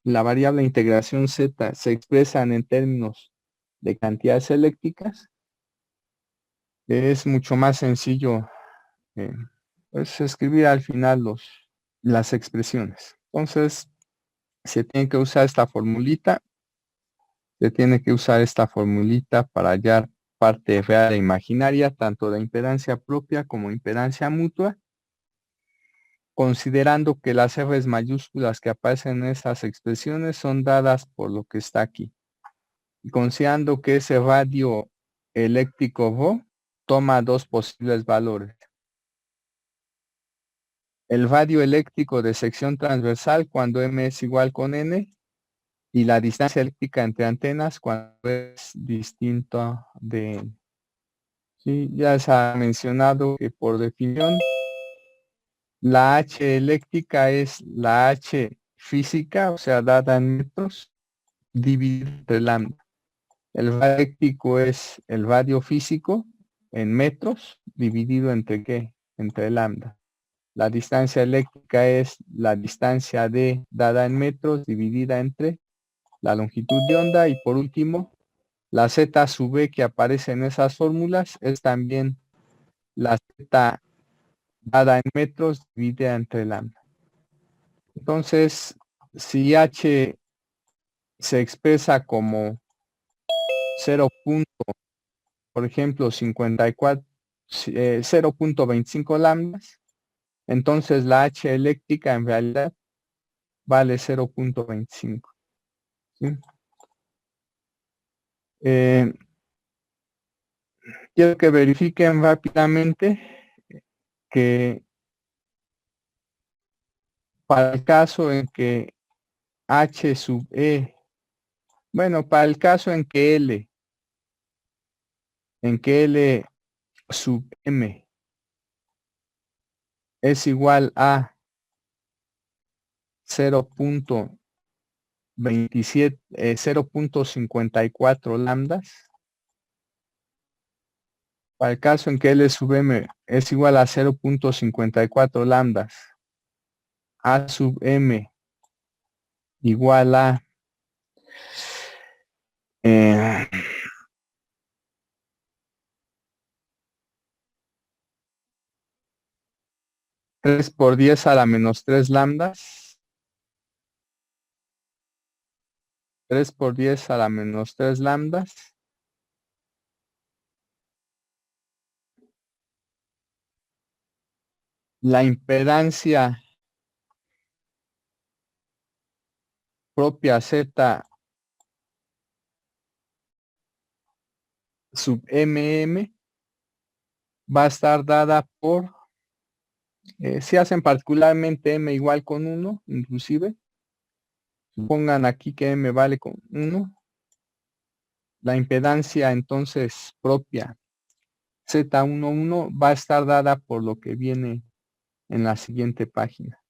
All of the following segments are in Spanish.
la variable integración z se expresan en términos de cantidades eléctricas, es mucho más sencillo eh, pues, escribir al final las expresiones. Entonces, se tiene que usar esta formulita, para hallar parte real e imaginaria, tanto de impedancia propia como impedancia mutua, considerando que las R's mayúsculas que aparecen en estas expresiones son dadas por lo que está aquí. Y considerando que ese radio eléctrico Rho toma dos posibles valores. El radio eléctrico de sección transversal cuando M es igual con N, y la distancia eléctrica entre antenas cuando es distinto de N. Sí, ya se ha mencionado que por definición la H eléctrica es la H física, o sea, dada en metros, dividido entre lambda. El radio eléctrico es el radio físico en metros, dividido entre ¿qué? Entre lambda. La distancia eléctrica es la distancia D dada en metros, dividida entre la longitud de onda. Y por último, la Z sub B que aparece en esas fórmulas es también la Z dada en metros, dividida entre lambda. Entonces, si H se expresa como 0. Por ejemplo, 0.25 lambdas, entonces la H eléctrica en realidad vale 0.25. ¿Sí? Quiero que verifiquen rápidamente que para el caso en que H sub E, bueno, para el caso en que L sub M es igual a 0.54 lambdas, para el caso en que L sub M es igual a 0.54 lambdas, A sub M igual a 3 por 10 a la menos 3 lambdas, 3 por 10 a la menos 3 lambdas, la impedancia propia Z sub MM va a estar dada por, si hacen particularmente M igual con 1, inclusive, pongan aquí que M vale con 1, la impedancia entonces propia Z11 va a estar dada por lo que viene en la siguiente página.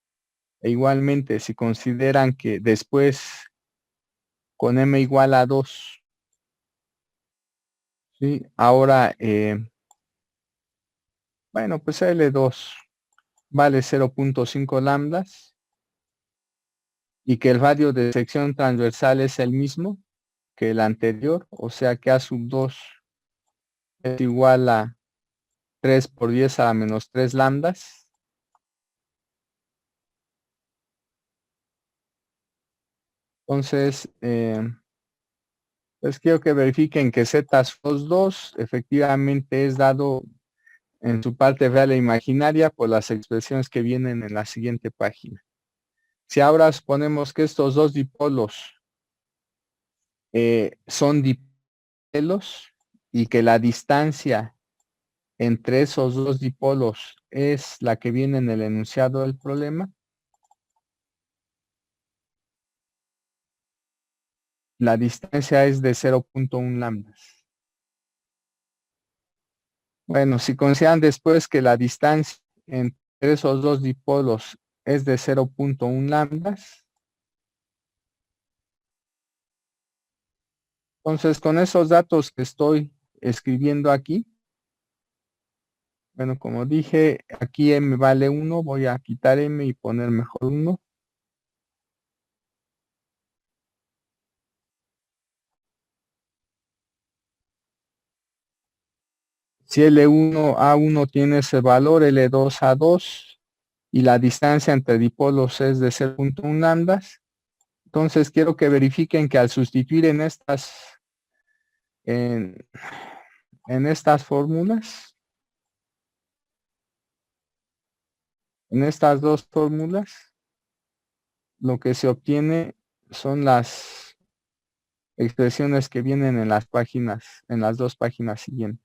E igualmente, si consideran que después con M igual a 2, ¿sí? Ahora, bueno, pues L2 vale 0.5 lambdas y que el radio de sección transversal es el mismo que el anterior, o sea que A sub 2 es igual a 3 por 10 a la menos 3 lambdas. Entonces, pues quiero que verifiquen que Z sub 2 efectivamente es dado en su parte real e imaginaria por las expresiones que vienen en la siguiente página. Si ahora suponemos que estos dos dipolos son dipolos y que la distancia entre esos dos dipolos es la que viene en el enunciado del problema, la distancia es de 0.1 lambdas. Bueno, si consideran después que la distancia entre esos dos dipolos es de 0.1 lambdas, entonces con esos datos que estoy escribiendo aquí, bueno, como dije, aquí M vale 1, voy a quitar M y poner mejor 1. Si L1 A1 tiene ese valor, L2 A2, y la distancia entre dipolos es de 0.1 lambdas, entonces quiero que verifiquen que al sustituir en, en estas fórmulas, en estas dos fórmulas, lo que se obtiene son las expresiones que vienen en las páginas, en las dos páginas siguientes.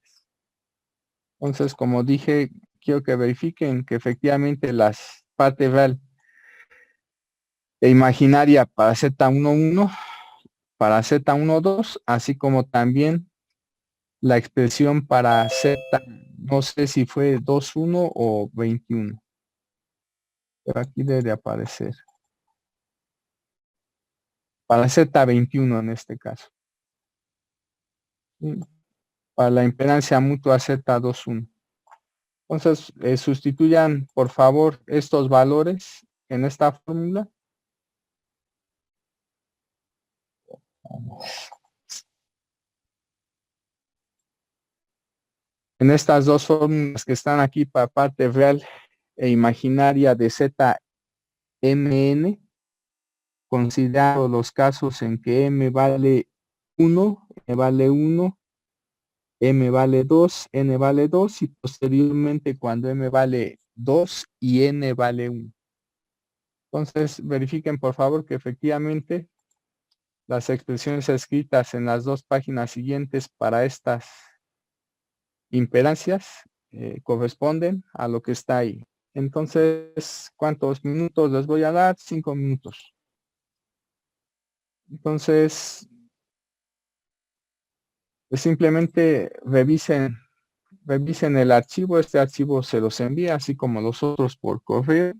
Entonces, como dije, quiero que verifiquen que efectivamente las parte real e imaginaria para Z11, para Z12, así como también la expresión para Z, no sé si fue 21 o 21, pero aquí debe de aparecer. Para Z21 en este caso. ¿Sí? Para la impedancia mutua Z21. Entonces, sustituyan, por favor, estos valores en esta fórmula. En estas dos fórmulas que están aquí para parte real e imaginaria de ZMN, considerando los casos en que M vale 1, M vale 1, M vale 2, N vale 2 y posteriormente cuando M vale 2 y N vale 1. Entonces, verifiquen por favor que efectivamente las expresiones escritas en las dos páginas siguientes para estas impedancias corresponden a lo que está ahí. Entonces, ¿cuántos minutos les voy a dar? 5 minutos. Entonces, simplemente revisen el archivo. Este archivo se los envía, así como los otros por correo.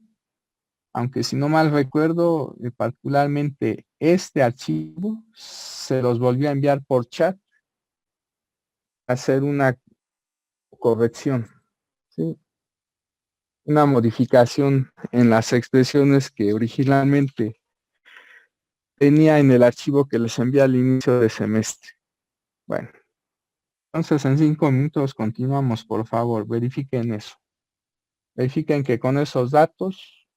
Aunque si no mal recuerdo, particularmente este archivo se los volvió a enviar por chat, hacer una corrección, ¿sí? Una modificación en las expresiones que originalmente tenía en el archivo que les envié al inicio de semestre. Bueno, entonces en 5 minutos continuamos, por favor, verifiquen eso. Verifiquen que con esos datos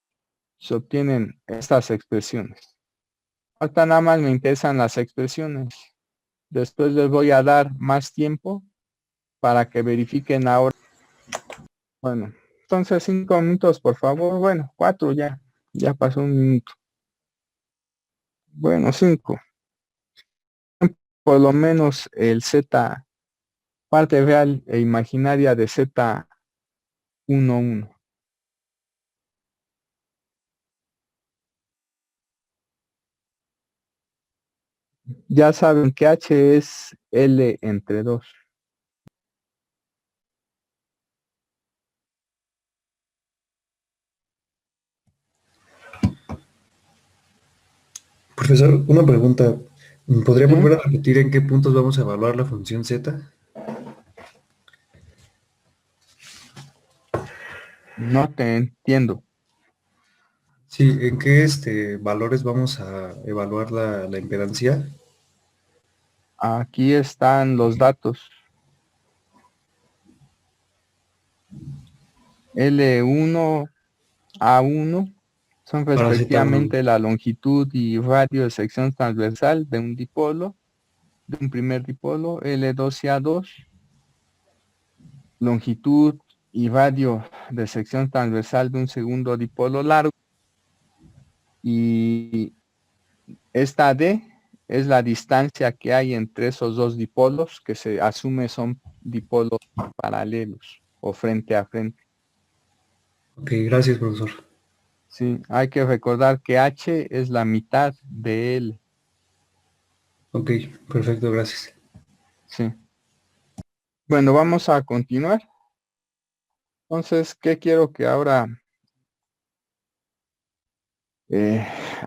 se obtienen estas expresiones. Ahorita nada más me interesan las expresiones. Después les voy a dar más tiempo para que verifiquen ahora. Bueno, entonces 5 minutos, por favor. Bueno, 4 ya. Ya pasó un minuto. Bueno, 5. Por lo menos el Z, parte real e imaginaria de Z11. Ya saben que H es L entre 2. Profesor, una pregunta. ¿Podría ¿Sí? volver a repetir en qué puntos vamos a evaluar la función z? No te entiendo. Sí, ¿en qué valores vamos a evaluar la impedancia? Aquí están los datos. L1, A1 son Para Z1. respectivamente la longitud y radio de sección transversal de un dipolo, de un primer dipolo, L2 y A2, longitud y radio de sección transversal de un segundo dipolo largo, y esta D es la distancia que hay entre esos dos dipolos que se asume son dipolos paralelos o frente a frente. Ok, gracias, profesor. Sí, hay que recordar que H es la mitad de L. Ok, perfecto, gracias. Sí. Bueno, vamos a continuar. Entonces, ¿qué quiero que ahora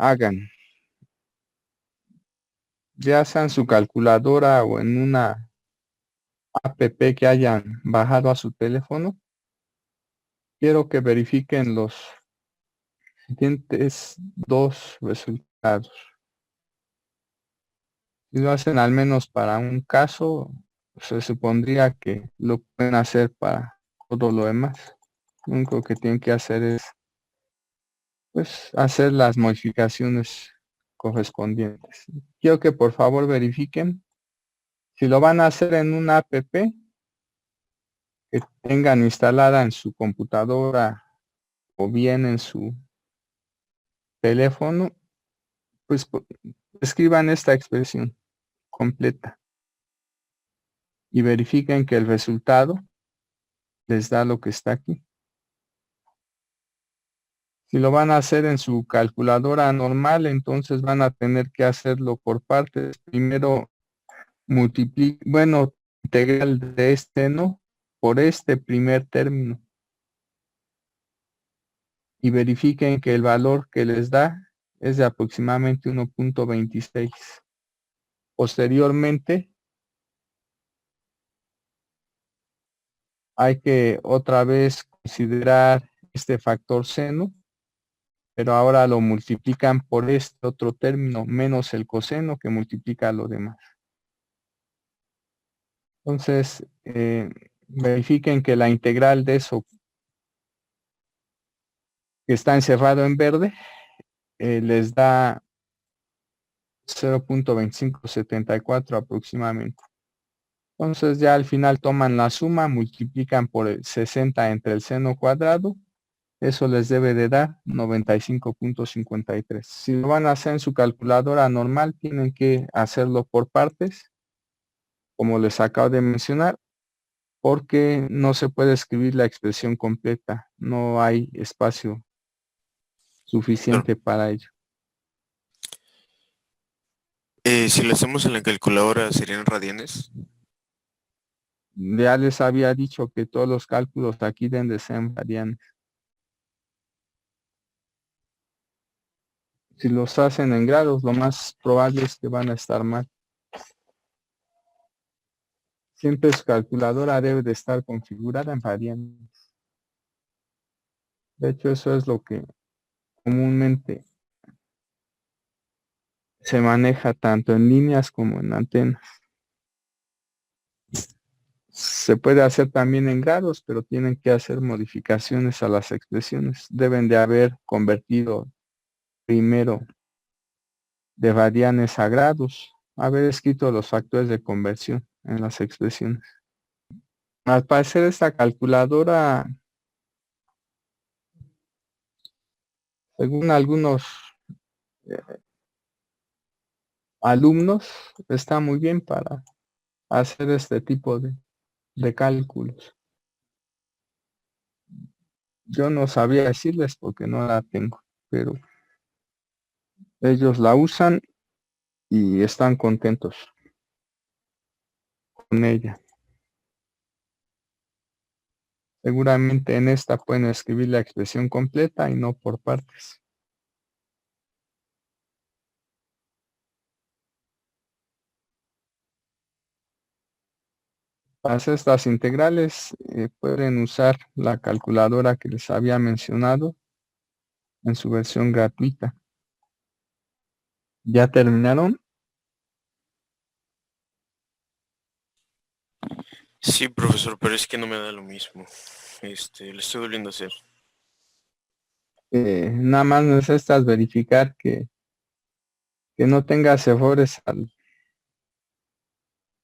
hagan? Ya sea en su calculadora o en una app que hayan bajado a su teléfono, quiero que verifiquen los siguientes dos resultados. Si lo hacen al menos para un caso, se supondría que lo pueden hacer para todo lo demás. Lo único que tienen que hacer es pues hacer las modificaciones correspondientes. Quiero que por favor verifiquen si lo van a hacer en una app que tengan instalada en su computadora o bien en su teléfono, pues escriban esta expresión completa y verifiquen que el resultado les da lo que está aquí. Si lo van a hacer en su calculadora normal, entonces van a tener que hacerlo por partes. Primero integral de este no por este primer término. Y verifiquen que el valor que les da es de aproximadamente 1.26. Posteriormente, hay que otra vez considerar este factor seno, pero ahora lo multiplican por este otro término menos el coseno que multiplica lo demás. Entonces, verifiquen que la integral de eso que está encerrado en verde les da 0.2574 aproximadamente. Entonces ya al final toman la suma, multiplican por el 60 entre el seno cuadrado, eso les debe de dar 95.53. Si lo van a hacer en su calculadora normal, tienen que hacerlo por partes, como les acabo de mencionar, porque no se puede escribir la expresión completa, no hay espacio Claro. suficiente para ello. Si lo hacemos en la calculadora, ¿serían radianes? Ya les había dicho que todos los cálculos aquí deben de ser en radianes. Si los hacen en grados, lo más probable es que van a estar mal. Siempre su calculadora debe de estar configurada en radianes. De hecho, eso es lo que comúnmente se maneja tanto en líneas como en antenas. Se puede hacer también en grados, pero tienen que hacer modificaciones a las expresiones. Deben de haber convertido primero de radianes a grados, haber escrito los factores de conversión en las expresiones. Al parecer esta calculadora, según algunos alumnos, está muy bien para hacer este tipo de cálculos. Yo no sabía decirles porque no la tengo, pero ellos la usan y están contentos con ella. Seguramente en esta pueden escribir la expresión completa y no por partes. Para hacer estas integrales pueden usar la calculadora que les había mencionado en su versión gratuita. ¿Ya terminaron? Sí, profesor, pero es que no me da lo mismo. Lo estoy volviendo a hacer. Nada más necesitas verificar que no tengas errores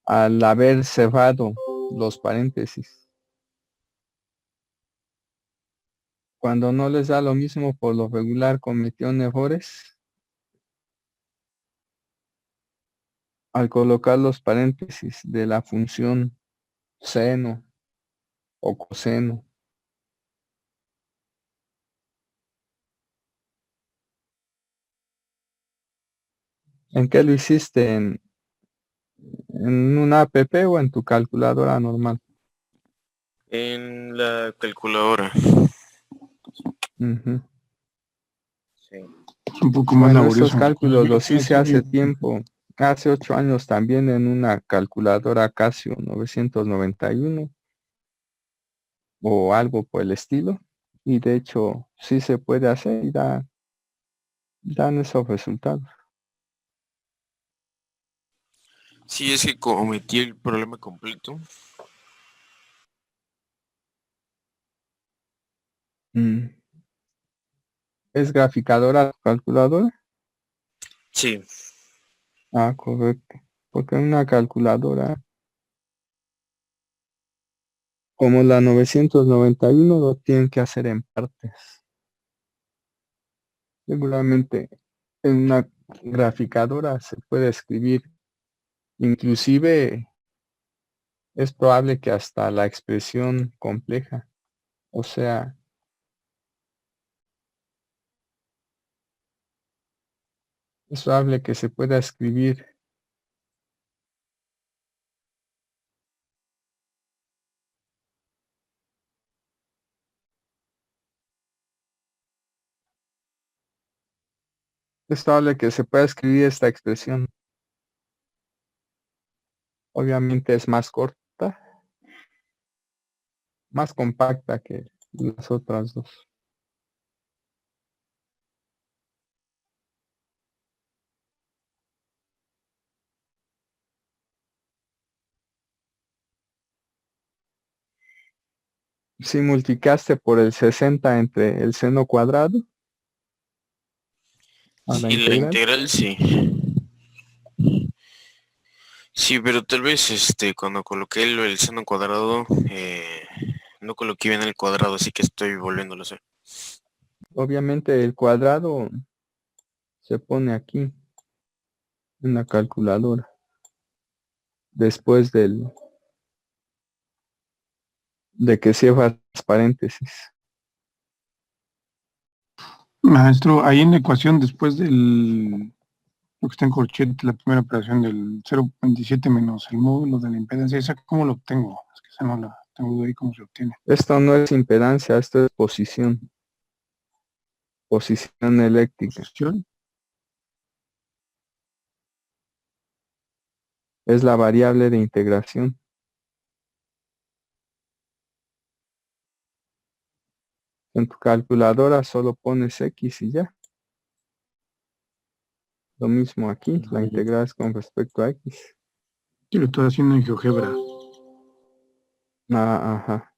al haber cerrado los paréntesis. Cuando no les da lo mismo, por lo regular cometieron errores al colocar los paréntesis de la función seno o coseno. ¿En qué lo hiciste? ¿En una app o en tu calculadora normal? En la calculadora. Ujú. Sí. Es un poco más Bueno, laborioso. esos cálculos los hice hace tiempo, hace 8 años también en una calculadora Casio 991 o algo por el estilo. Y de hecho sí se puede hacer y dan esos resultados. Sí, es que cometí el problema completo. Mm, ¿Es graficadora tu calculadora? Sí, Ah, correcto. Porque una calculadora como la 991 lo tienen que hacer en partes. Regularmente en una graficadora se puede escribir, inclusive es probable que hasta la expresión compleja, o sea, es probable que se pueda escribir, es probable que se pueda escribir esta expresión. Obviamente es más corta, más compacta que las otras dos. Si multiplicaste por el 60 entre el seno cuadrado a la sí, la integral, integral sí. Sí, pero tal vez cuando coloqué el seno cuadrado, no coloqué bien el cuadrado, así que estoy volviéndolo a hacer. obviamente el cuadrado se pone aquí en la calculadora después de que cierras paréntesis. Maestro, ahí en la ecuación después del lo que está en corchete, la primera operación del 0.27 menos el módulo de la impedancia, ¿esa cómo lo obtengo? Es que esa no la tengo ahí cómo se obtiene. Esto no es impedancia, esto es posición eléctrica. Posición. Es la variable de integración. En tu calculadora solo pones X y ya. Lo mismo aquí, la integras con respecto a X. Yo lo estoy haciendo en GeoGebra. Ah, ajá.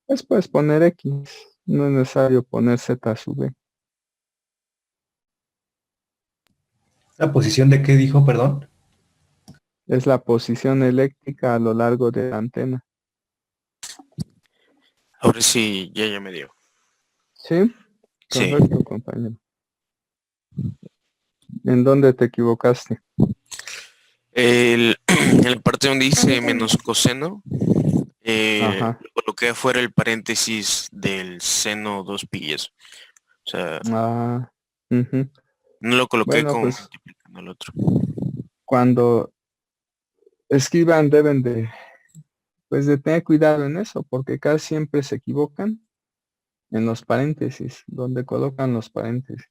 Pues puedes poner X. No es necesario poner Z sub B. ¿La posición de qué dijo, perdón? Es la posición eléctrica a lo largo de la antena. Ahora sí, ya me dio. ¿Sí? Sí. Correcto, compañero. ¿En dónde te equivocaste? En la parte donde dice menos coseno, Ajá. coloqué afuera el paréntesis del seno 2 pi eso. O sea, Ah, ujú. no lo coloqué Bueno, como pues multiplicando el otro. cuando escriban deben pues de tener cuidado en eso, porque casi siempre se equivocan en los paréntesis, donde colocan los paréntesis.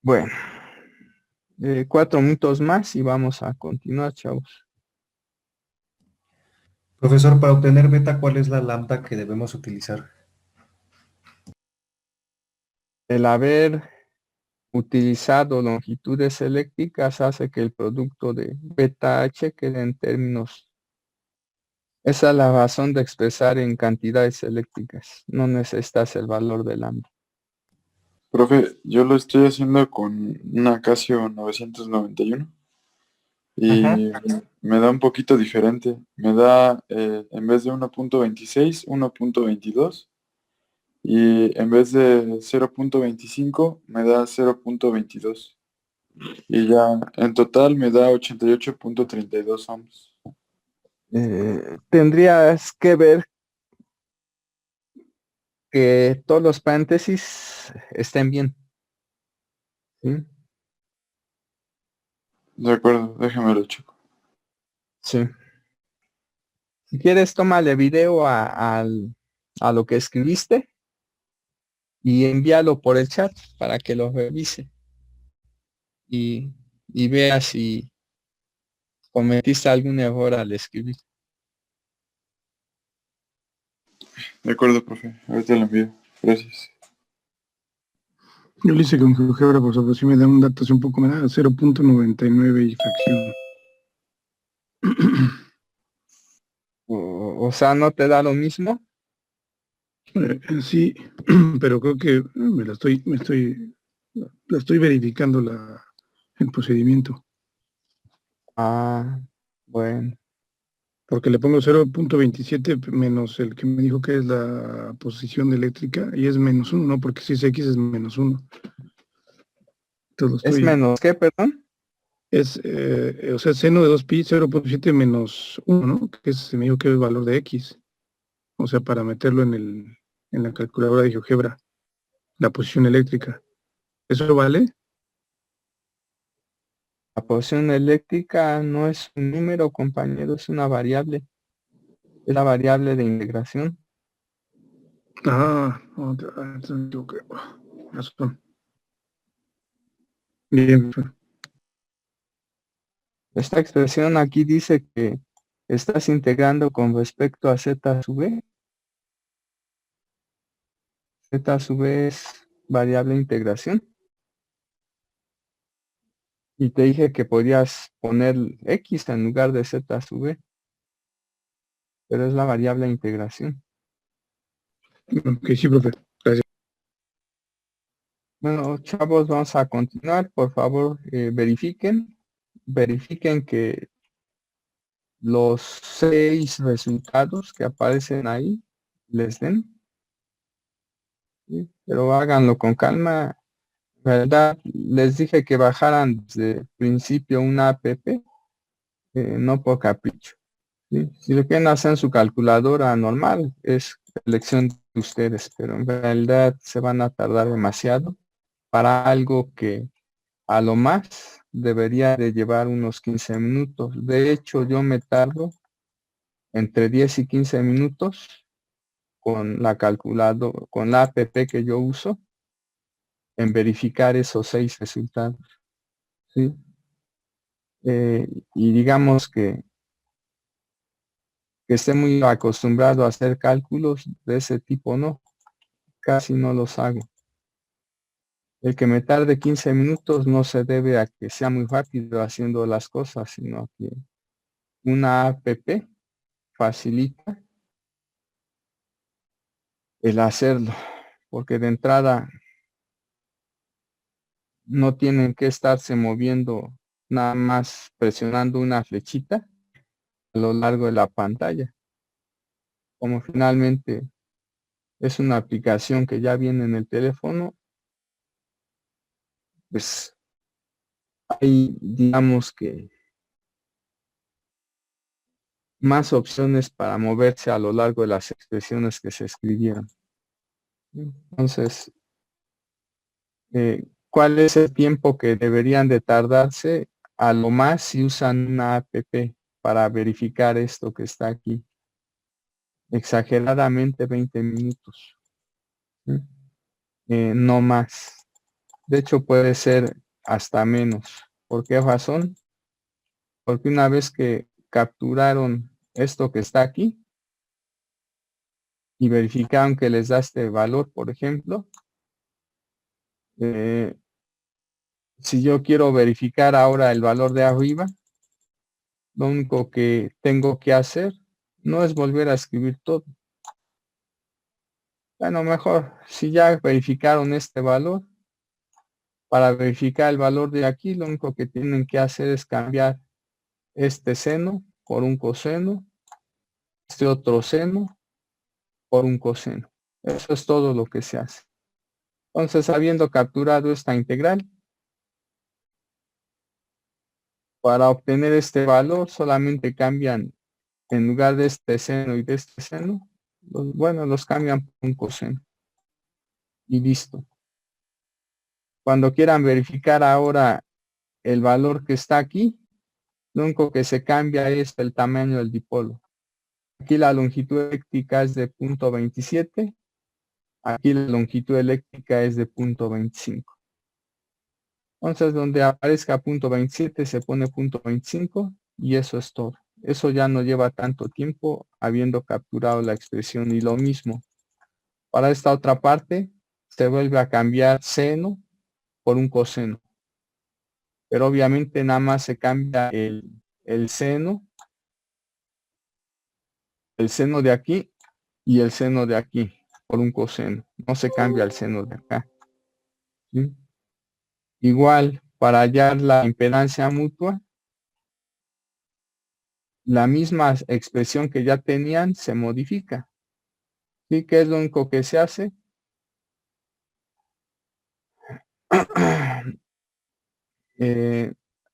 Bueno, 4 minutos más y vamos a continuar, chavos. Profesor, para obtener beta, ¿cuál es la lambda que debemos utilizar? El haber utilizado longitudes eléctricas hace que el producto de beta H quede en términos. Esa es la razón de expresar en cantidades eléctricas. No necesitas el valor del lambda. Profe, yo lo estoy haciendo con una Casio 991 Ajá. y me da un poquito diferente. Me da, en vez de 1.26, 1.22 y en vez de 0.25 me da 0.22 y ya en total me da 88.32 ohms. Tendrías que ver que todos los paréntesis estén bien. ¿Sí? De acuerdo, déjame lo checo. Sí. Si quieres, tómale video a lo que escribiste y envíalo por el chat para que lo revise y, y vea si cometiste algún error al escribir. De acuerdo, profe, ahorita lo envío. Gracias. Yo lo hice con GeoGebra, por eso sí me da un dato así un poco, me da 0.99 y fracción. O sea, ¿no te da lo mismo? Sí, pero creo que la estoy verificando el procedimiento, Ah, bueno. porque le pongo 0.27 menos el que me dijo que es la posición eléctrica y es -1, ¿no? Porque si es X es -1. Entonces ¿Es menos qué, perdón? o sea, seno de 2pi, 0.7 menos 1, ¿no? Que se me dijo que es el valor de X. O sea, para meterlo en la calculadora de GeoGebra, la posición eléctrica. ¿Eso vale? La posición eléctrica no es un número, compañero, es una variable. Es la variable de integración. Entonces me equivoqué. Razón. Bien, Esta expresión aquí dice que estás integrando con respecto a z sub b. Z sub b es variable de integración. Y te dije que podías poner x en lugar de z sub b, pero es la variable de integración. ok, sí, profe. Gracias. Bueno, chavos, vamos a continuar. Por favor, verifiquen que los 6 resultados que aparecen ahí les den. ¿Sí? Pero háganlo con calma. ¿Verdad? Les dije que bajaran desde el principio una app, no por capricho. ¿Sí? Si lo quieren hacer en su calculadora normal, es elección de ustedes, pero en realidad se van a tardar demasiado para algo que a lo más debería de llevar unos 15 minutos. De hecho, yo me tardo entre 10 y 15 minutos con la calculadora, con la app que yo uso en verificar esos 6 resultados. ¿Sí? Y digamos que esté muy acostumbrado a hacer cálculos de ese tipo, no, casi no los hago. El que me tarde 15 minutos no se debe a que sea muy rápido haciendo las cosas, sino que una app facilita el hacerlo, porque de entrada no tienen que estarse moviendo nada más presionando una flechita a lo largo de la pantalla. Como finalmente es una aplicación que ya viene en el teléfono, pues hay, digamos que, más opciones para moverse a lo largo de las expresiones que se escribieron. Entonces, ¿cuál es el tiempo que deberían de tardarse a lo más si usan una app para verificar esto que está aquí? Exageradamente 20 minutos. ¿Sí? No más. De hecho, puede ser hasta menos. ¿Por qué razón? Porque una vez que capturaron esto que está aquí y verificaron que les da este valor, por ejemplo, si yo quiero verificar ahora el valor de arriba, lo único que tengo que hacer no es volver a escribir todo. Bueno, mejor, si ya verificaron este valor, para verificar el valor de aquí, lo único que tienen que hacer es cambiar este seno por un coseno, este otro seno por un coseno. Eso es todo lo que se hace. Entonces, habiendo capturado esta integral, para obtener este valor solamente cambian, en lugar de este seno y de este seno, los cambian por un coseno. Y listo. Cuando quieran verificar ahora el valor que está aquí, lo único que se cambia es el tamaño del dipolo. Aquí la longitud eléctrica es de 0.27, aquí la longitud eléctrica es de 0.25. Entonces, donde aparezca 0.27 se pone 0.25 y eso es todo. Eso ya no lleva tanto tiempo habiendo capturado la expresión. Y lo mismo, para esta otra parte, se vuelve a cambiar seno por un coseno. Pero obviamente nada más se cambia el seno de aquí y el seno de aquí por un coseno. No se cambia el seno de acá. ¿Sí? Igual, para hallar la impedancia mutua, la misma expresión que ya tenían se modifica. ¿Sí? ¿Qué es lo único que se hace?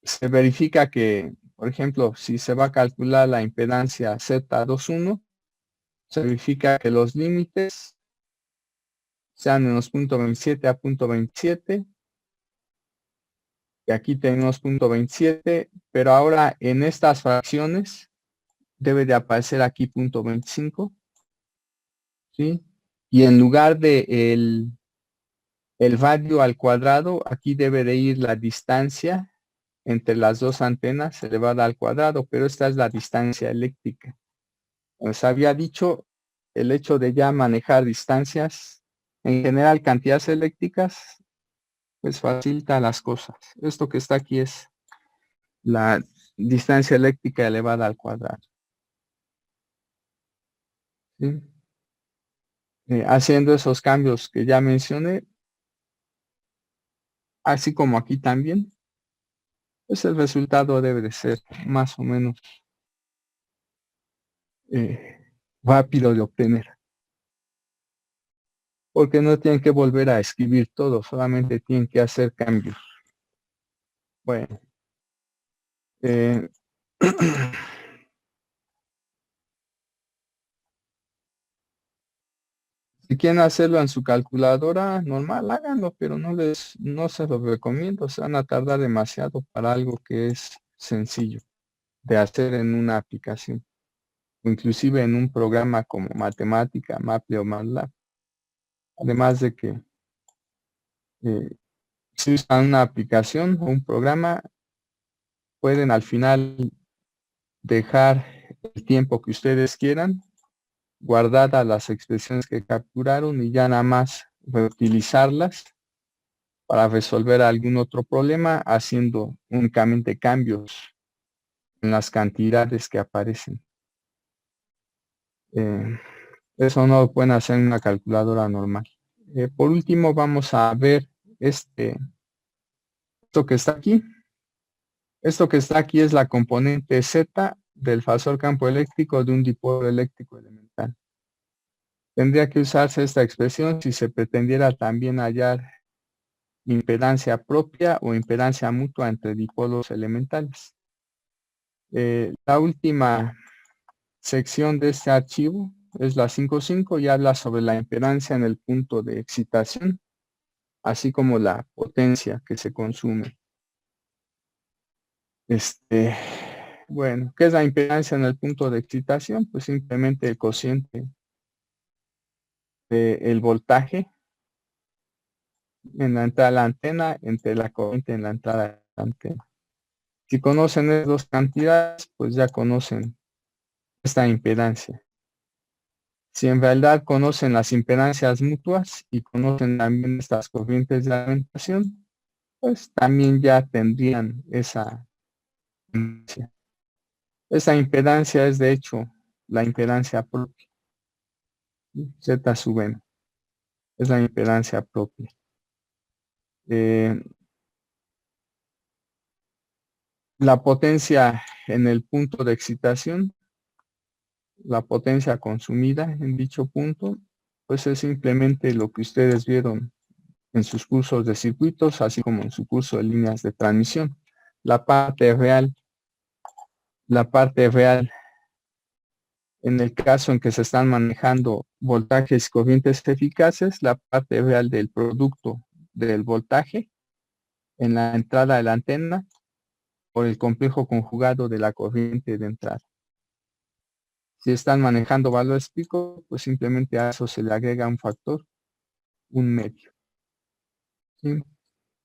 Se verifica que, por ejemplo, si se va a calcular la impedancia Z21, se verifica que los límites sean menos punto 27 a punto 27. Y aquí tenemos punto 27, pero ahora en estas fracciones debe de aparecer aquí punto 25. ¿Sí? Y en lugar de el radio al cuadrado, aquí debe de ir la distancia entre las dos antenas elevada al cuadrado, pero esta es la distancia eléctrica. Os había dicho, el hecho de ya manejar distancias, en general cantidades eléctricas, pues facilita las cosas. Esto que está aquí es la distancia eléctrica elevada al cuadrado. ¿Sí? Haciendo esos cambios que ya mencioné, así como aquí también, pues el resultado debe de ser más o menos rápido de obtener. Porque no tienen que volver a escribir todo, solamente tienen que hacer cambios. Bueno. Si quieren hacerlo en su calculadora normal, háganlo, pero no se lo recomiendo. Se van a tardar demasiado para algo que es sencillo de hacer en una aplicación, o inclusive en un programa como Matemática, Maple o MATLAB. Además de que si usan una aplicación o un programa, pueden al final dejar el tiempo que ustedes quieran, guardadas las expresiones que capturaron y ya nada más reutilizarlas para resolver algún otro problema haciendo únicamente cambios en las cantidades que aparecen. Eso no lo pueden hacer en una calculadora normal. Por último vamos a ver esto que está aquí. Esto que está aquí es la componente Z del fasor campo eléctrico de un dipolo eléctrico elemental. Tendría que usarse esta expresión si se pretendiera también hallar impedancia propia o impedancia mutua entre dipolos elementales. La última sección de este archivo es la 5.5 y habla sobre la impedancia en el punto de excitación, así como la potencia que se consume. Bueno, ¿qué es la impedancia en el punto de excitación? Pues simplemente el cociente del voltaje en la entrada de la antena entre la corriente en la entrada de la antena. Si conocen esas dos cantidades, pues ya conocen esta impedancia. Si en realidad conocen las impedancias mutuas y conocen también estas corrientes de alimentación, pues también ya tendrían esa impedancia. Esa impedancia es de hecho la impedancia propia. Z sub n es la impedancia propia. La potencia en el punto de excitación, la potencia consumida en dicho punto, pues es simplemente lo que ustedes vieron en sus cursos de circuitos, así como en su curso de líneas de transmisión. La parte real, en el caso en que se están manejando voltajes y corrientes eficaces, la parte real del producto del voltaje en la entrada de la antena por el complejo conjugado de la corriente de entrada. Si están manejando valores pico, pues simplemente a eso se le agrega un factor, un medio. ¿Sí?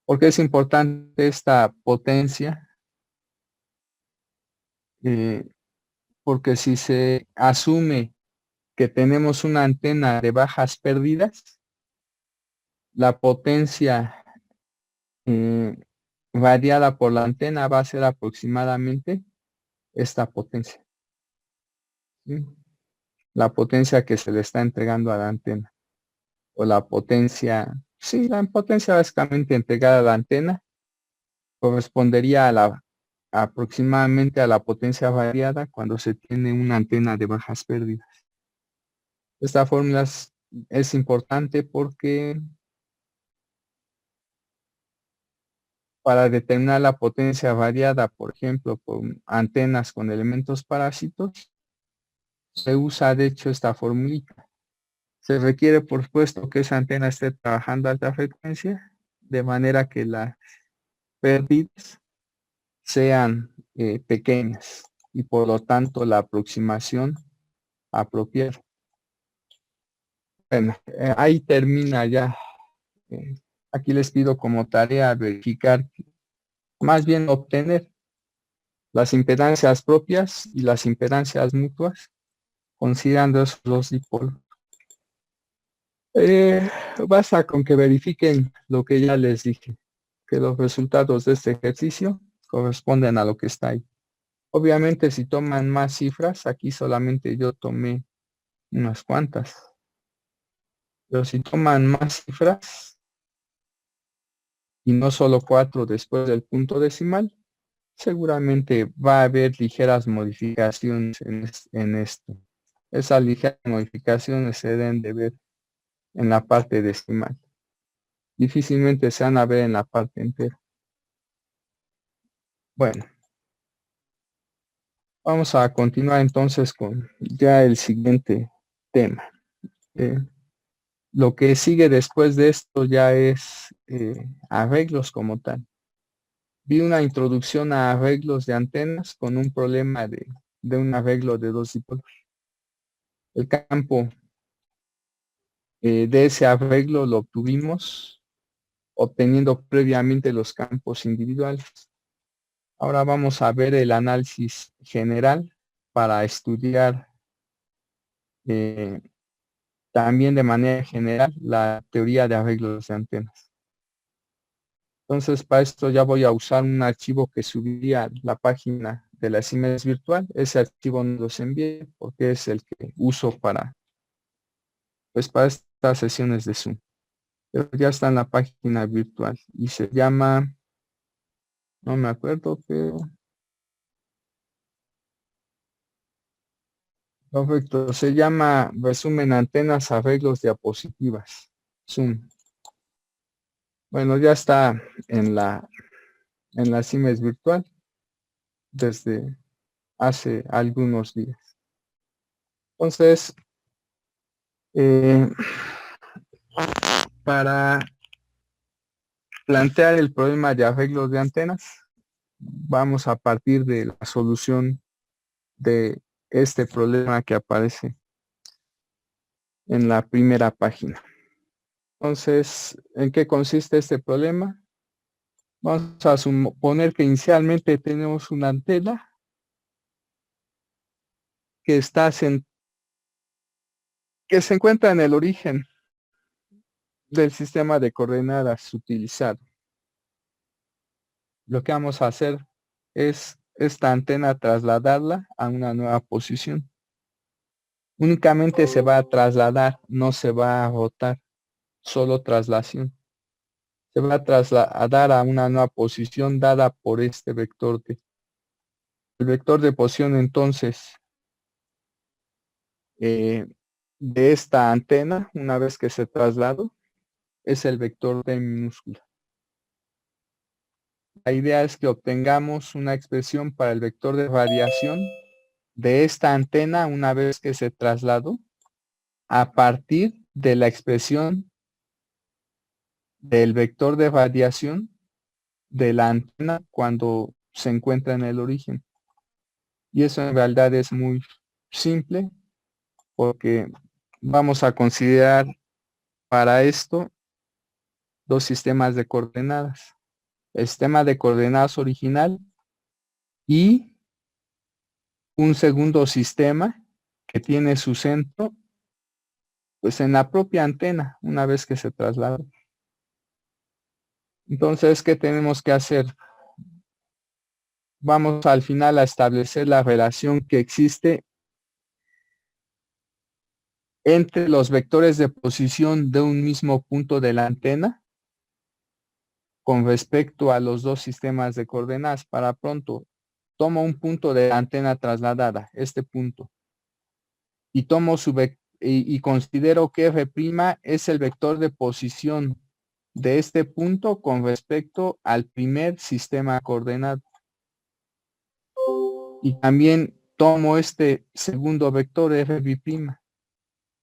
¿Por qué es importante esta potencia? Porque si se asume que tenemos una antena de bajas pérdidas, la potencia variada por la antena va a ser aproximadamente esta potencia. ¿Sí? La potencia que se le está entregando a la antena. O la potencia, sí, la potencia básicamente entregada a la antena correspondería a aproximadamente a la potencia variada cuando se tiene una antena de bajas pérdidas. Esta fórmula es importante porque para determinar la potencia variada, por ejemplo, con antenas con elementos parásitos, se usa de hecho esta formulita. Se requiere, por supuesto, que esa antena esté trabajando a alta frecuencia, de manera que las pérdidas sean pequeñas y por lo tanto la aproximación apropiada. Bueno, ahí termina ya. Aquí les pido como tarea verificar, más bien obtener las impedancias propias y las impedancias mutuas, considerando esos dos dipolos. Basta con que verifiquen lo que ya les dije, que los resultados de este ejercicio corresponden a lo que está ahí. Obviamente, si toman más cifras, aquí solamente yo tomé unas cuantas. Pero si toman más cifras, y no solo 4 después del punto decimal, seguramente va a haber ligeras modificaciones en esto. Esas ligeras modificaciones se deben de ver en la parte decimal. Difícilmente se van a ver en la parte entera. Bueno, vamos a continuar entonces con ya el siguiente tema. Lo que sigue después de esto ya es arreglos como tal. Vi una introducción a arreglos de antenas con un problema de un arreglo de dos dipolos. El campo de ese arreglo lo obtuvimos obteniendo previamente los campos individuales. Ahora vamos a ver el análisis general para estudiar también de manera general la teoría de arreglos de antenas. Entonces, para esto ya voy a usar un archivo que subí a la página de la Siemens virtual. Ese archivo no los envié porque es el que uso para estas sesiones de Zoom. Pero ya está en la página virtual y se llama, no me acuerdo, pero perfecto, se llama Resumen Antenas Arreglos Diapositivas, Zoom. Bueno, ya está en la Siemens virtual desde hace algunos días. Entonces, para plantear el problema de arreglos de antenas, vamos a partir de la solución de este problema que aparece en la primera página. Entonces, ¿en qué consiste este problema? Vamos a suponer que inicialmente tenemos una antena que que se encuentra en el origen del sistema de coordenadas utilizado. Lo que vamos a hacer es esta antena trasladarla a una nueva posición. Únicamente se va a trasladar, no se va a rotar, solo traslación. Se va a trasladar a una nueva posición dada por este vector D. El vector de posición entonces de esta antena, una vez que se traslado, es el vector D minúscula. La idea es que obtengamos una expresión para el vector de radiación de esta antena una vez que se trasladó a partir de la expresión del vector de radiación de la antena cuando se encuentra en el origen. Y eso en realidad es muy simple porque vamos a considerar para esto dos sistemas de coordenadas. El sistema de coordenadas original y un segundo sistema que tiene su centro pues en la propia antena una vez que se traslada. Entonces, ¿qué tenemos que hacer? Vamos al final a establecer la relación que existe entre los vectores de posición de un mismo punto de la antena con respecto a los dos sistemas de coordenadas. Para pronto, tomo un punto de la antena trasladada, este punto, y tomo y considero que F' es el vector de posición de este punto con respecto al primer sistema coordenado. Y también tomo este segundo vector F'B'.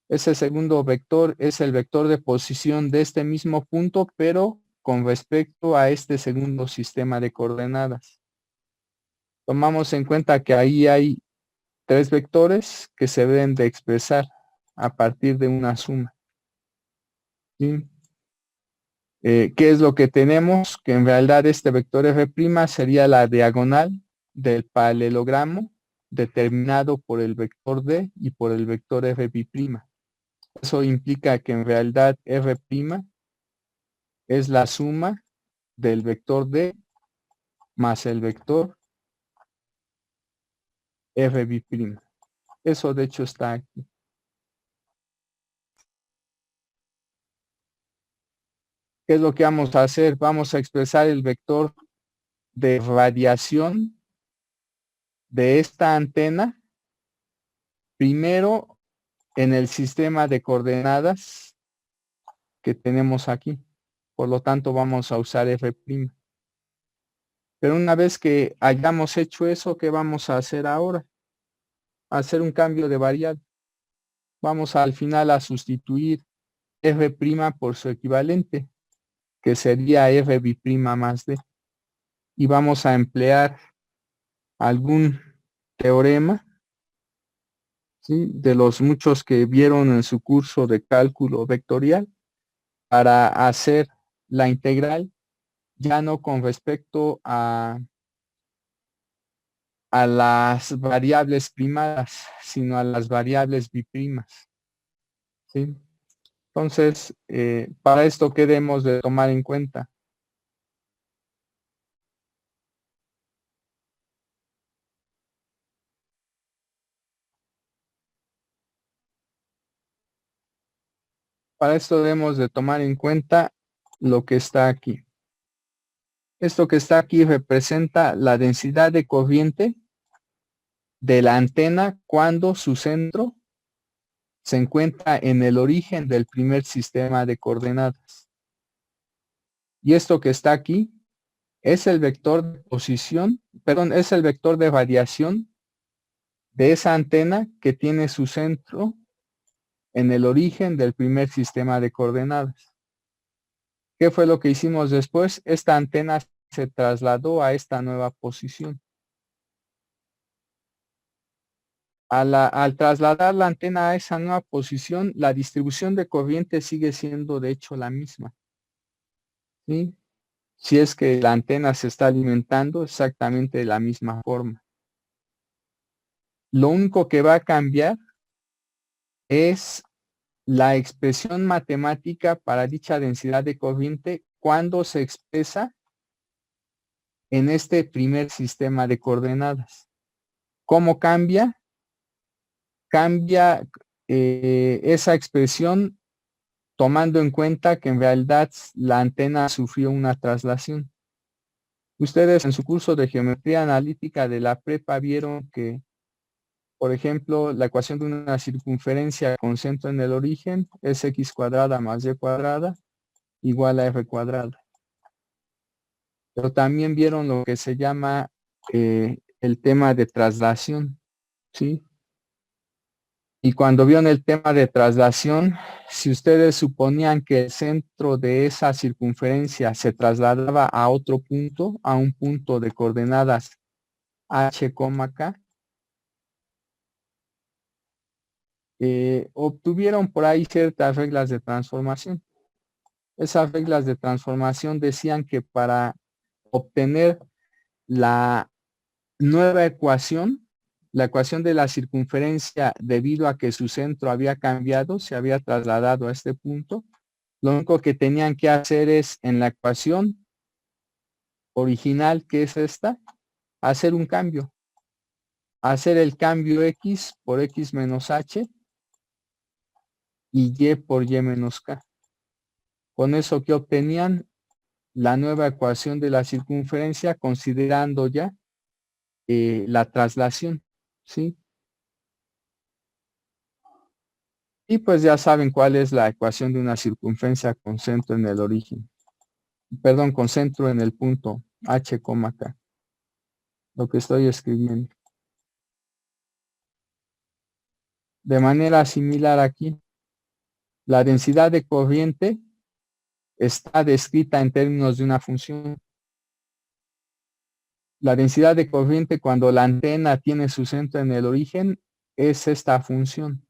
Ese segundo vector es el vector de posición de este mismo punto, pero con respecto a este segundo sistema de coordenadas. Tomamos en cuenta que ahí hay tres vectores que se deben de expresar a partir de una suma. ¿Sí? ¿Qué es lo que tenemos? Que en realidad este vector F' sería la diagonal del paralelogramo determinado por el vector D y por el vector F'B'. Eso implica que en realidad F' es la suma del vector D más el vector F'B'. Eso de hecho está aquí. ¿Qué es lo que vamos a hacer? Vamos a expresar el vector de radiación de esta antena primero en el sistema de coordenadas que tenemos aquí. Por lo tanto, vamos a usar F'. Pero una vez que hayamos hecho eso, ¿qué vamos a hacer ahora? Hacer un cambio de variable. Vamos al final a sustituir F' por su equivalente, que sería F'B' más D. Y vamos a emplear algún teorema, ¿sí?, de los muchos que vieron en su curso de cálculo vectorial para hacer la integral, ya no con respecto a las variables primadas, sino a las variables biprimas. ¿Sí? Entonces, para esto, ¿qué debemos de tomar en cuenta? Para esto debemos de tomar en cuenta lo que está aquí. Esto que está aquí representa la densidad de corriente de la antena cuando su centro se encuentra en el origen del primer sistema de coordenadas. Y esto que está aquí es el vector de posición, perdón, es el vector de radiación de esa antena que tiene su centro en el origen del primer sistema de coordenadas. ¿Qué fue lo que hicimos después? Esta antena se trasladó a esta nueva posición. Al trasladar la antena a esa nueva posición, la distribución de corriente sigue siendo de hecho la misma. ¿Sí? Si es que la antena se está alimentando exactamente de la misma forma. Lo único que va a cambiar es la expresión matemática para dicha densidad de corriente cuando se expresa en este primer sistema de coordenadas. ¿Cómo cambia? Cambia esa expresión tomando en cuenta que en realidad la antena sufrió una traslación. Ustedes en su curso de geometría analítica de la prepa vieron que, por ejemplo, la ecuación de una circunferencia con centro en el origen es x cuadrada más y cuadrada igual a f cuadrada. Pero también vieron lo que se llama el tema de traslación, ¿sí? Y cuando vieron el tema de traslación, si ustedes suponían que el centro de esa circunferencia se trasladaba a otro punto, a un punto de coordenadas h, k, obtuvieron por ahí ciertas reglas de transformación. Esas reglas de transformación decían que para obtener la nueva ecuación, la ecuación de la circunferencia, debido a que su centro había cambiado, se había trasladado a este punto, lo único que tenían que hacer es en la ecuación original, que es esta, hacer un cambio. Hacer el cambio x por x menos h y y por y menos k. Con eso que obtenían la nueva ecuación de la circunferencia, considerando ya la traslación, ¿sí? Y pues ya saben cuál es la ecuación de una circunferencia con centro en el origen. Perdón, con centro en el punto h, k. Lo que estoy escribiendo. De manera similar aquí, la densidad de corriente está descrita en términos de una función. La densidad de corriente cuando la antena tiene su centro en el origen es esta función,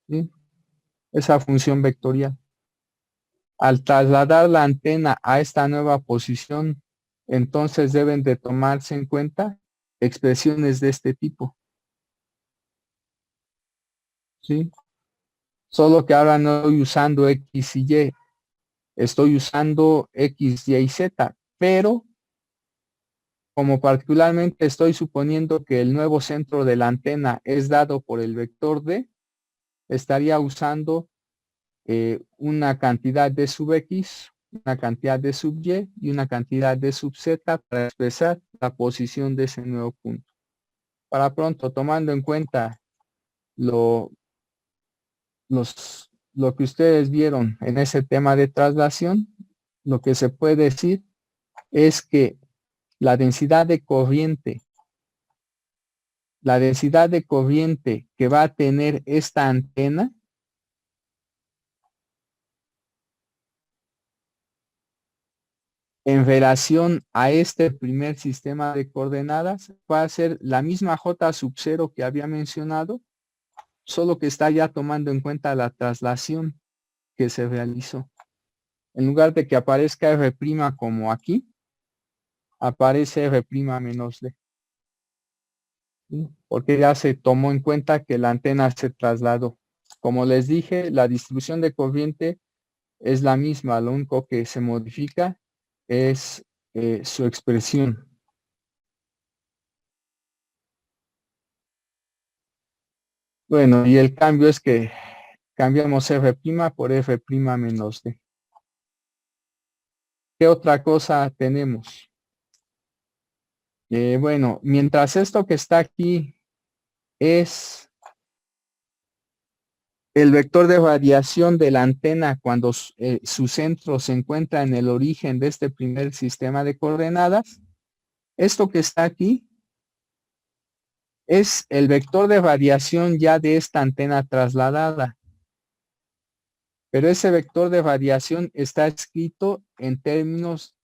¿sí? Esa función vectorial. Al trasladar la antena a esta nueva posición, entonces deben de tomarse en cuenta expresiones de este tipo, ¿sí? Solo que ahora no estoy usando X y Y, estoy usando X, Y, Z, pero como particularmente estoy suponiendo que el nuevo centro de la antena es dado por el vector D, estaría usando una cantidad de sub X, una cantidad de sub Y y una cantidad de sub Z para expresar la posición de ese nuevo punto. Para pronto, tomando en cuenta lo que ustedes vieron en ese tema de traslación, lo que se puede decir es que la densidad de corriente que va a tener esta antena en relación a este primer sistema de coordenadas va a ser la misma J sub 0 que había mencionado, solo que está ya tomando en cuenta la traslación que se realizó. En lugar de que aparezca R' como aquí, aparece R' menos D. ¿Sí? Porque ya se tomó en cuenta que la antena se trasladó. Como les dije, la distribución de corriente es la misma, lo único que se modifica es su expresión. Bueno, y el cambio es que cambiamos R' por R' menos D. ¿Qué otra cosa tenemos? Bueno, mientras esto que está aquí es el vector de radiación de la antena cuando su centro se encuentra en el origen de este primer sistema de coordenadas, esto que está aquí es el vector de radiación ya de esta antena trasladada. Pero ese vector de radiación está escrito en términos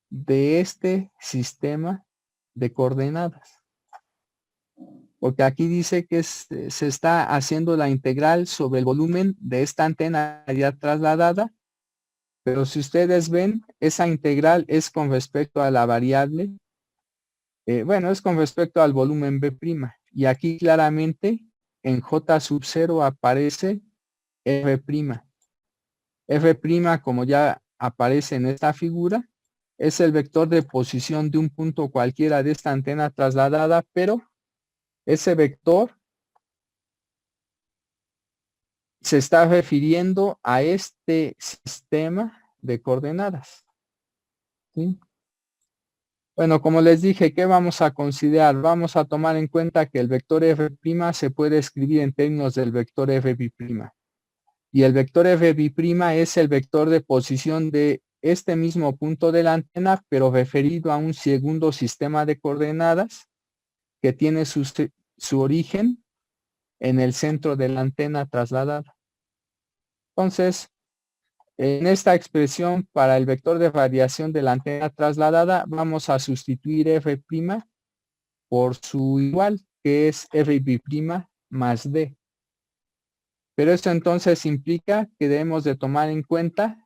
de este sistema de coordenadas. Porque aquí dice que se está haciendo la integral sobre el volumen de esta antena ya trasladada. Pero si ustedes ven, esa integral es con respecto a la variable. Bueno, es con respecto al volumen B'. Y aquí claramente en J sub 0 aparece R'. R', como ya aparece en esta figura, es el vector de posición de un punto cualquiera de esta antena trasladada, pero ese vector se está refiriendo a este sistema de coordenadas. ¿Sí? Bueno, como les dije, ¿qué vamos a considerar? Vamos a tomar en cuenta que el vector F' se puede escribir en términos del vector F'B'. Y el vector F'B' es el vector de posición de este mismo punto de la antena, pero referido a un segundo sistema de coordenadas que tiene su origen en el centro de la antena trasladada. Entonces, en esta expresión para el vector de radiación de la antena trasladada, vamos a sustituir F' por su igual, que es F'B' más D. Pero esto entonces implica que debemos de tomar en cuenta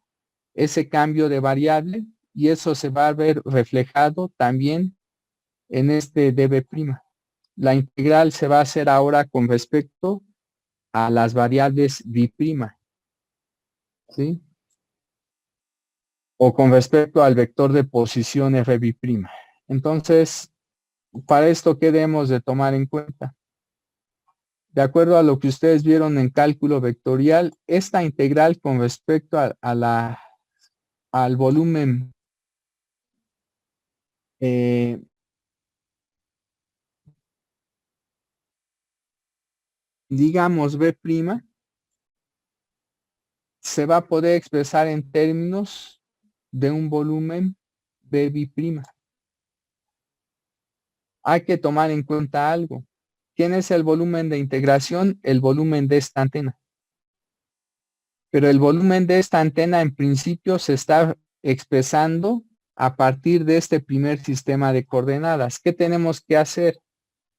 ese cambio de variable y eso se va a ver reflejado también en este dB'. La integral se va a hacer ahora con respecto a las variables B'. ¿Sí? o con respecto al vector de posición Fb'. Entonces, para esto, ¿qué debemos de tomar en cuenta? De acuerdo a lo que ustedes vieron en cálculo vectorial, esta integral con respecto al volumen digamos B', se va a poder expresar en términos de un volumen B'B'. Hay que tomar en cuenta algo. ¿Quién es el volumen de integración? El volumen de esta antena. Pero el volumen de esta antena en principio se está expresando a partir de este primer sistema de coordenadas. ¿Qué tenemos que hacer?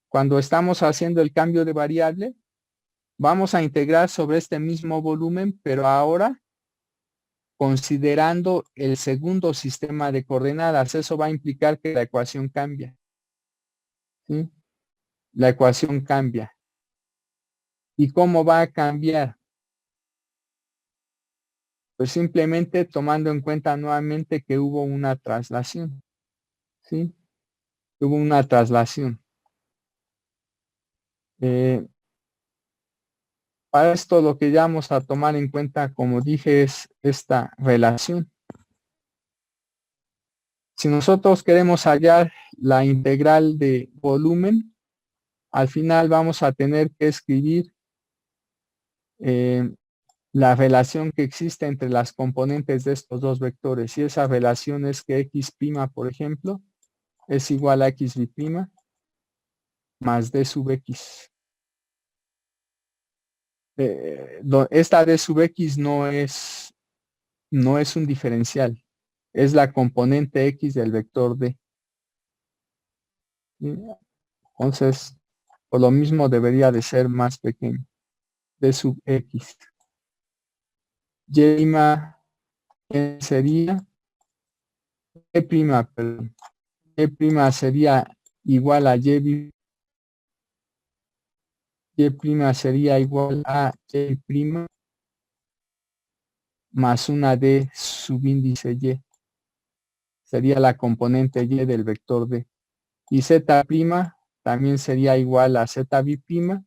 Cuando estamos haciendo el cambio de variable, vamos a integrar sobre este mismo volumen, pero ahora considerando el segundo sistema de coordenadas. Eso va a implicar que la ecuación cambia. ¿Sí? La ecuación cambia. ¿Y cómo va a cambiar? Pues simplemente tomando en cuenta nuevamente que hubo una traslación. ¿Sí? Hubo una traslación. Para esto lo que ya vamos a tomar en cuenta, como dije, es esta relación. Si nosotros queremos hallar la integral de volumen, al final vamos a tener que escribir la relación que existe entre las componentes de estos dos vectores. Y esa relación es que x', por ejemplo, es igual a xb' más d sub x. Esta d sub x no es un diferencial, es la componente x del vector d. Entonces, por lo mismo debería de ser más pequeño, d sub x. Y' sería perdón, y' sería igual a y', sería igual a y' más una d subíndice y. Sería la componente y del vector d. Y z' también sería igual a z'b'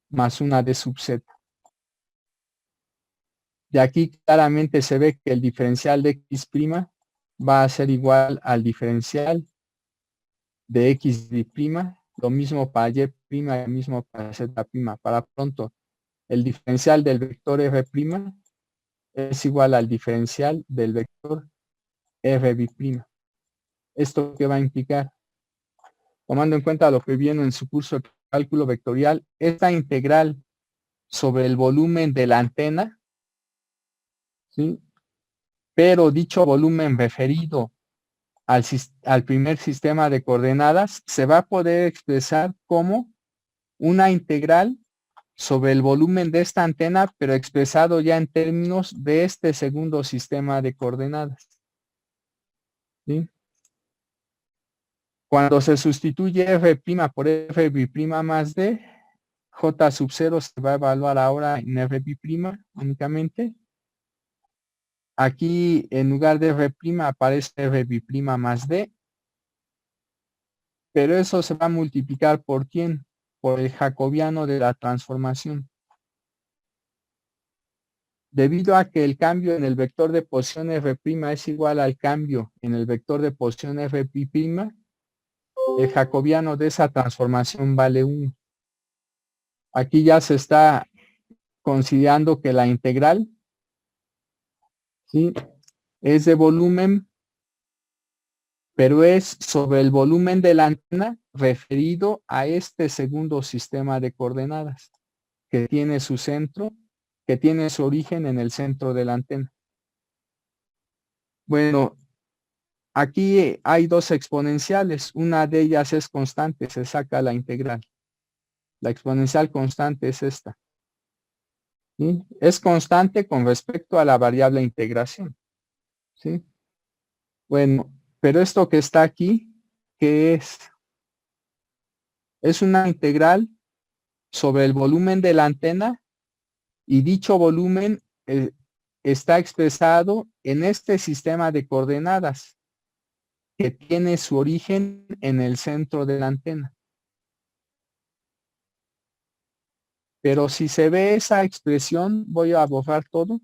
más una d sub z. De aquí claramente se ve que el diferencial de x' va a ser igual al diferencial de x'b', lo mismo para y', lo mismo para z'. Para pronto, el diferencial del vector f' es igual al diferencial del vector fb'. ¿Esto qué va a implicar? Tomando en cuenta lo que viene en su curso de cálculo vectorial, esta integral sobre el volumen de la antena, ¿sí? Pero dicho volumen referido al primer sistema de coordenadas se va a poder expresar como una integral sobre el volumen de esta antena, pero expresado ya en términos de este segundo sistema de coordenadas. ¿Sí? Cuando se sustituye f' por fb' más d, j sub 0 se va a evaluar ahora en fb' únicamente. Aquí en lugar de f' aparece fb' más d. Pero eso se va a multiplicar por ¿quién? Por el jacobiano de la transformación. Debido a que el cambio en el vector de posición f' es igual al cambio en el vector de posición fb', el jacobiano de esa transformación vale 1. Aquí ya se está considerando que la integral, ¿sí?, es de volumen, pero es sobre el volumen de la antena referido a este segundo sistema de coordenadas, que tiene su centro, que tiene su origen en el centro de la antena. Bueno, aquí hay dos exponenciales, una de ellas es constante, se saca la integral. La exponencial constante es esta. ¿Sí? Es constante con respecto a la variable integración. ¿Sí? Bueno, pero esto que está aquí, ¿qué es? Es una integral sobre el volumen de la antena y dicho volumen está expresado en este sistema de coordenadas que tiene su origen en el centro de la antena. Pero si se ve esa expresión, voy a borrar todo.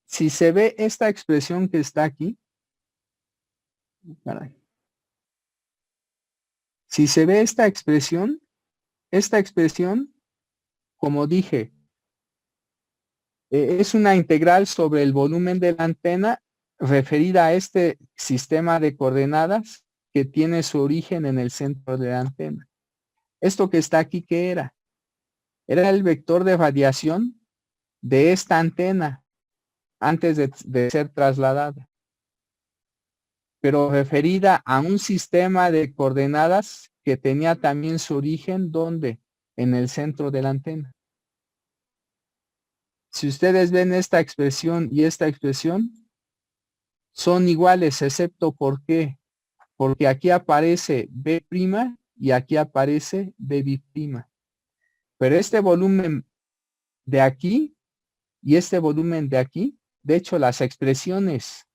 Si se ve esta expresión que está aquí, caray. Si se ve esta expresión, como dije, es una integral sobre el volumen de la antena referida a este sistema de coordenadas que tiene su origen en el centro de la antena. Esto que está aquí, ¿qué era? Era el vector de radiación de esta antena antes de ser trasladada, pero referida a un sistema de coordenadas que tenía también su origen, ¿dónde? En el centro de la antena. Si ustedes ven esta expresión y esta expresión, son iguales, excepto ¿por qué? Porque aquí aparece B' y aquí aparece B'. Pero este volumen de aquí y este volumen de aquí, de hecho las expresiones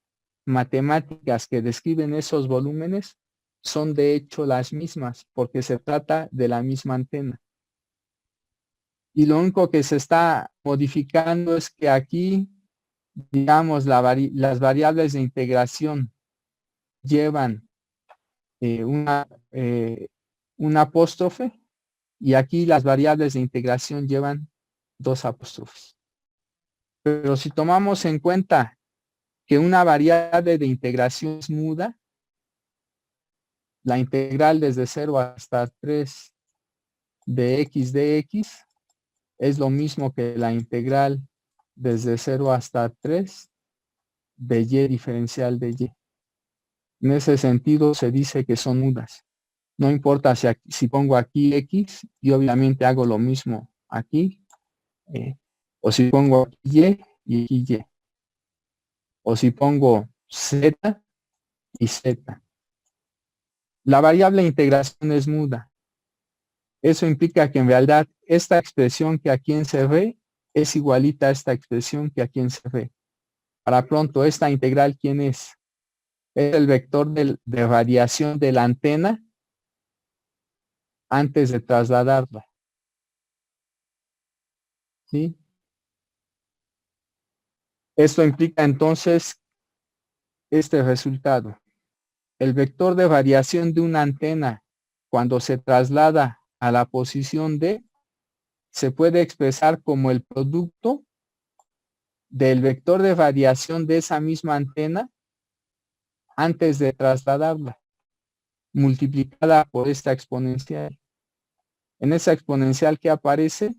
matemáticas que describen esos volúmenes son de hecho las mismas, porque se trata de la misma antena. Y lo único que se está modificando es que aquí, digamos, las variables de integración llevan un apóstrofe y aquí las variables de integración llevan 2 apóstrofes. Pero si tomamos en cuenta que una variable de integración es muda, la integral desde 0 hasta 3 de x dx es lo mismo que la integral desde 0 hasta 3 de y diferencial de y. En ese sentido se dice que son mudas. No importa si pongo aquí x y obviamente hago lo mismo aquí, o si pongo aquí y aquí y, o si pongo z y z. La variable de integración es muda. Eso implica que en realidad esta expresión que aquí en CV es igualita a esta expresión que aquí en CV. Para pronto, esta integral, ¿quién es? Es el vector de radiación de la antena antes de trasladarla. ¿Sí? Esto implica entonces este resultado. El vector de radiación de una antena cuando se traslada a la posición D se puede expresar como el producto del vector de radiación de esa misma antena antes de trasladarla, multiplicada por esta exponencial. En esa exponencial que aparece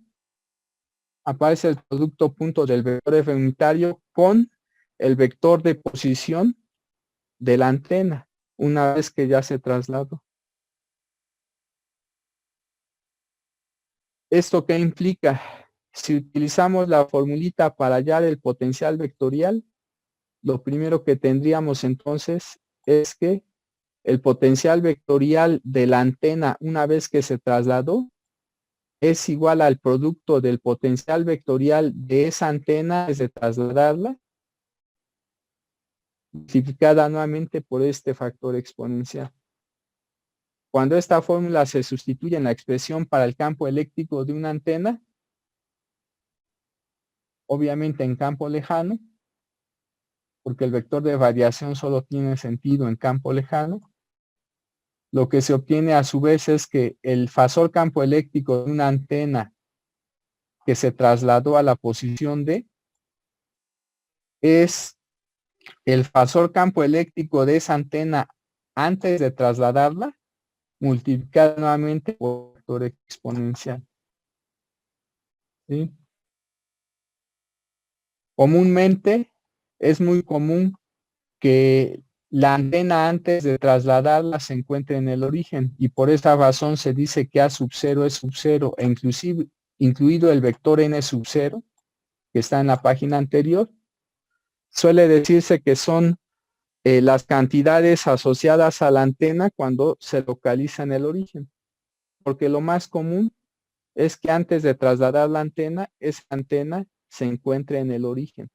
el producto punto del vector F unitario con el vector de posición de la antena, una vez que ya se trasladó. ¿Esto qué implica? Si utilizamos la formulita para hallar el potencial vectorial, lo primero que tendríamos entonces es que el potencial vectorial de la antena una vez que se trasladó es igual al producto del potencial vectorial de esa antena desde trasladarla, multiplicada nuevamente por este factor exponencial. Cuando esta fórmula se sustituye en la expresión para el campo eléctrico de una antena, obviamente en campo lejano, porque el vector de radiación solo tiene sentido en campo lejano, lo que se obtiene a su vez es que el fasor campo eléctrico de una antena que se trasladó a la posición D es el fasor campo eléctrico de esa antena antes de trasladarla, multiplicado nuevamente por factor exponencial. ¿Sí? Comúnmente es muy común que la antena antes de trasladarla se encuentre en el origen y por esa razón se dice que A sub 0 es sub 0 e incluido el vector N sub 0 que está en la página anterior, suele decirse que son las cantidades asociadas a la antena cuando se localiza en el origen. Porque lo más común es que antes de trasladar la antena, esa antena se encuentre en el origen.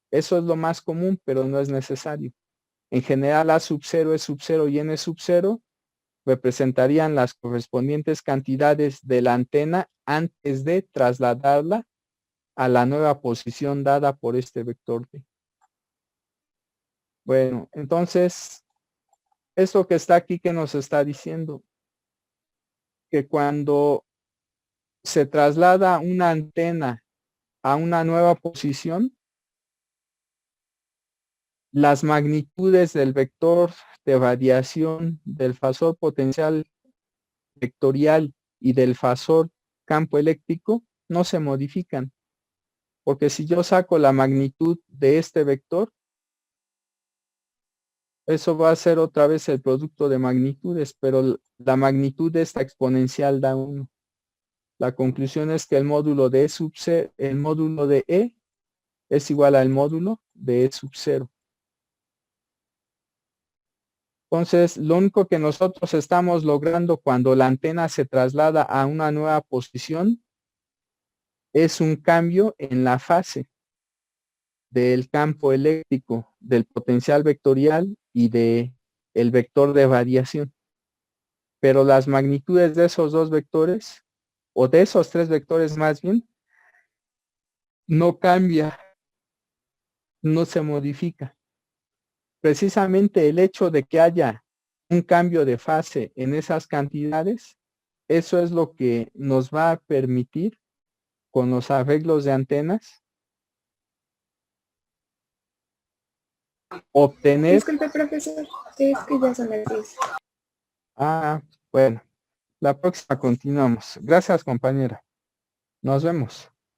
Eso es lo más común, pero no es necesario. En general, A sub 0, E sub 0 y N sub 0 representarían las correspondientes cantidades de la antena antes de trasladarla a la nueva posición dada por este vector D. Bueno, entonces, esto que está aquí, que nos está diciendo que cuando se traslada una antena a una nueva posición, las magnitudes del vector de radiación, del fasor potencial vectorial y del fasor campo eléctrico no se modifican. Porque si yo saco la magnitud de este vector, eso va a ser otra vez el producto de magnitudes, pero la magnitud de esta exponencial da 1. La conclusión es que el módulo de E sub 0, el módulo de E es igual al módulo de E sub 0. Entonces, lo único que nosotros estamos logrando cuando la antena se traslada a una nueva posición es un cambio en la fase del campo eléctrico, del potencial vectorial y de el vector de radiación. Pero las magnitudes de esos dos vectores, o de esos tres vectores más bien, no cambia, no se modifica. Precisamente el hecho de que haya un cambio de fase en esas cantidades, eso es lo que nos va a permitir con los arreglos de antenas obtener... Disculpe, profesor, es que ya son las 10. Ah, bueno, la próxima continuamos. Gracias, compañera. Nos vemos.